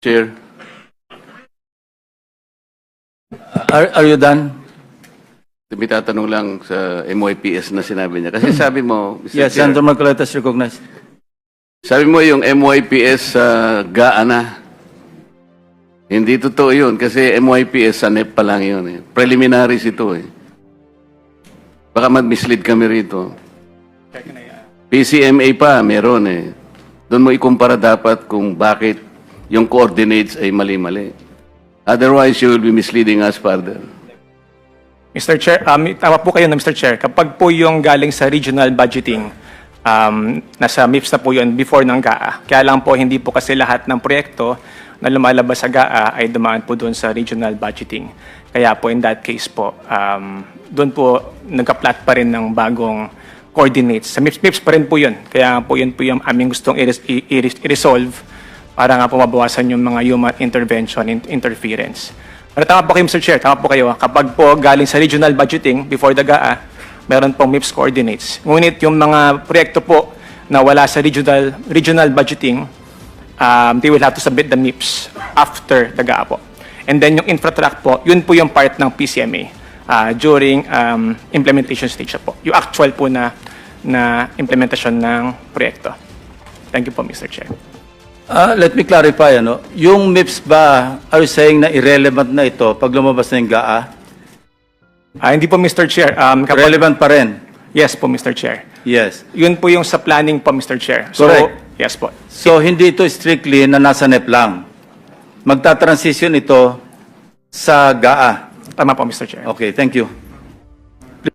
Chair. Are you done? May tatanong lang sa MYPS na sinabi niya. Kasi sabi mo, Mr. Yes, Chair, Senator Marcoleta is recognized. sabi mo yung MYPS sa GAA na. Hindi totoo yun kasi MYPS sa NEP pa lang yun. Eh. Preliminaries ito eh. Baka mag-mislead kami rito. PCMA pa, meron eh. Doon mo ikumpara dapat kung bakit yung coordinates ay mali-mali. Otherwise, you will be misleading us further. Mr. Chair, tama po kayo na Mr. Chair. Kapag po yung galing sa regional budgeting, nasa MIPS na po yun before ng GAA. Kaya lang po hindi po kasi lahat ng proyekto na lumalabas sa GAA ay dumaan po doon sa regional budgeting. Kaya po in that case po, doon po nagka-plot pa rin ng bagong coordinates. Sa MIPS pa rin po yun. Kaya po yun po yung aming gustong i-resolve para nga po mabawasan yung mga human intervention and interference. Pero tama po kayo, Mr. Chair, tama po kayo. Kapag po galing sa regional budgeting before the GAA, meron pong MIPS coordinates. Ngunit yung mga proyekto po na wala sa regional budgeting, they will have to submit the MIPS after the GAA po. And then yung infratrack po, yun po yung part ng PCMA during implementation stage po. Yung actual po na implementation ng proyekto. Thank you po, Mr. Chair. Let me clarify, ano? Yung MIPS ba, are you saying na irrelevant na ito pag lumabas na yung GAA? Hindi po, Mr. Chair. Relevant pa rin? Yes po, Mr. Chair. Yes. Yun po yung sa planning po, Mr. Chair. So, Correct. yes po. So, hindi ito strictly na nasa NEP lang. Magta-transition ito sa GAA. Tama po, Mr. Chair. Okay, thank you.